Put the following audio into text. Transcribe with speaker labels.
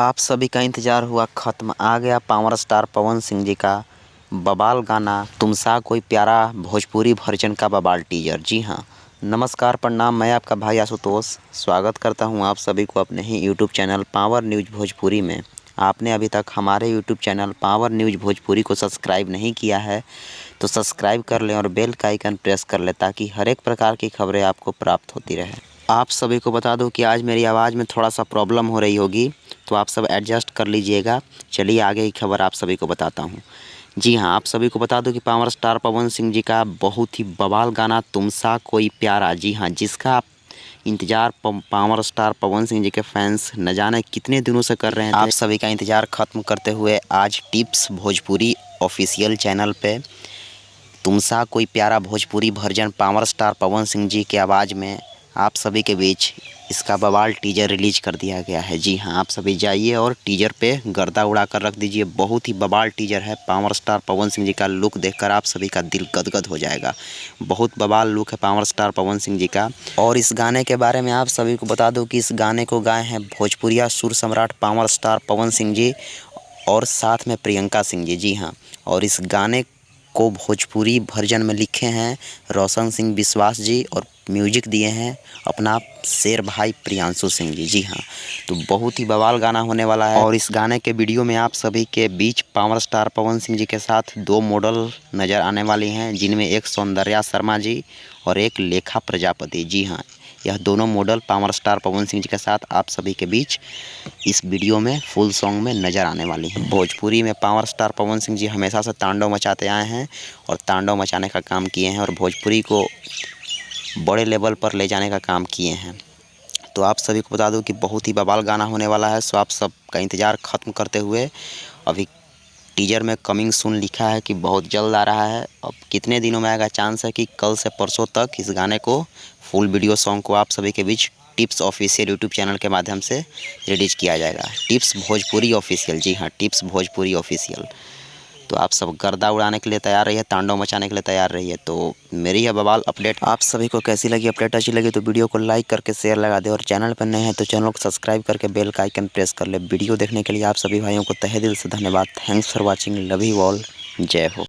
Speaker 1: आप सभी का इंतज़ार हुआ ख़त्म। आ गया पावर स्टार पवन सिंह जी का बवाल गाना तुम सा कोई प्यारा भोजपुरी वर्जन का बवाल टीजर। जी हाँ, नमस्कार प्रणाम, मैं आपका भाई आशुतोष स्वागत करता हूं आप सभी को अपने ही YouTube channel power news Bhojpuri में। आपने अभी तक हमारे YouTube channel power news Bhojpuri को सब्सक्राइब नहीं किया है तो सब्सक्राइब कर लें और बेल का आइकन प्रेस कर लें ताकि हर एक प्रकार की खबरें आपको प्राप्त होती रहे। आप सभी को बता दूं कि आज मेरी आवाज़ में थोड़ा सा प्रॉब्लम हो रही होगी तो आप सब एडजस्ट कर लीजिएगा। चलिए आगे की खबर आप सभी को बताता हूं। जी हां, आप सभी को बता दूं कि पावर स्टार पवन सिंह जी का बहुत ही बवाल गाना तुम सा कोई प्यारा, जी हां, जिसका आप इंतज़ार पावर स्टार पवन सिंह जी के फैंस न जाने कितने दिनों से कर रहे हैं। आप सभी का इंतज़ार ख़त्म करते हुए आज टिप्स भोजपुरी ऑफिशियल चैनल पे तुम सा कोई प्यारा Bhojpuri version power star Pawan Singh ji की आवाज़ में आप सभी के बीच इसका बवाल टीजर रिलीज कर दिया गया है। जी हाँ, आप सभी जाइए और टीजर पे गर्दा उड़ा कर रख दीजिए। बहुत ही बवाल टीजर है। पावर स्टार पवन सिंह जी का लुक देखकर आप सभी का दिल गदगद हो जाएगा। बहुत बवाल लुक है पावर स्टार पवन सिंह जी का। और इस गाने के बारे में आप सभी को बता दूं कि इस गाने को गाए हैं भोजपुरिया सुर सम्राट पावर स्टार पवन सिंह जी और साथ में प्रियंका सिंह जी। जी हाँ, और इस गाने को भोजपुरी वर्जन में लिखे हैं रोशन सिंह विश्वास जी और म्यूजिक दिए हैं अपना शेर भाई प्रियांशु सिंह जी। जी हाँ, तो बहुत ही बवाल गाना होने वाला है। और इस गाने के वीडियो में आप सभी के बीच पावर स्टार पवन सिंह जी के साथ दो मॉडल नज़र आने वाली हैं, जिनमें एक सौंदर्या शर्मा जी और एक लेखा प्रजापति। जी हाँ, यह दोनों model power star Pawan Singh ji के साथ आप सभी के बीच इस वीडियो में फुल सॉन्ग में नज़र आने वाली हैं। भोजपुरी में पावर स्टार पवन सिंह जी हमेशा से तांडव मचाते आए हैं और तांडव मचाने का काम किए हैं और भोजपुरी को बड़े लेवल पर ले जाने का काम किए हैं। तो आप सभी को बता दूं कि बहुत ही बवाल गाना होने वाला है। सो आप सब का इंतज़ार ख़त्म करते हुए अभी टीजर में कमिंग सून लिखा है कि बहुत जल्द आ रहा है। अब कितने दिनों में आएगा, चांस है कि कल से परसों तक इस गाने को फुल वीडियो सॉन्ग को आप सभी के बीच टिप्स ऑफिशियल यूट्यूब चैनल के माध्यम से रिलीज किया जाएगा। Tips Bhojpuri official. जी हाँ, टिप्स भोजपुरी ऑफिशियल। तो आप सब गर्दा उड़ाने के लिए तैयार रहिए, तांडव मचाने के लिए तैयार रहिए। तो मेरी यह बवाल अपडेट आप सभी को कैसी लगी, अपडेट अच्छी लगी तो वीडियो को लाइक करके शेयर लगा दे और चैनल पर नए हैं तो चैनल को सब्सक्राइब करके बेल का आइकन प्रेस कर ले। वीडियो देखने के लिए आप सभी भाइयों को तहे दिल से धन्यवाद। Thanks for watching, love you all, जय हो।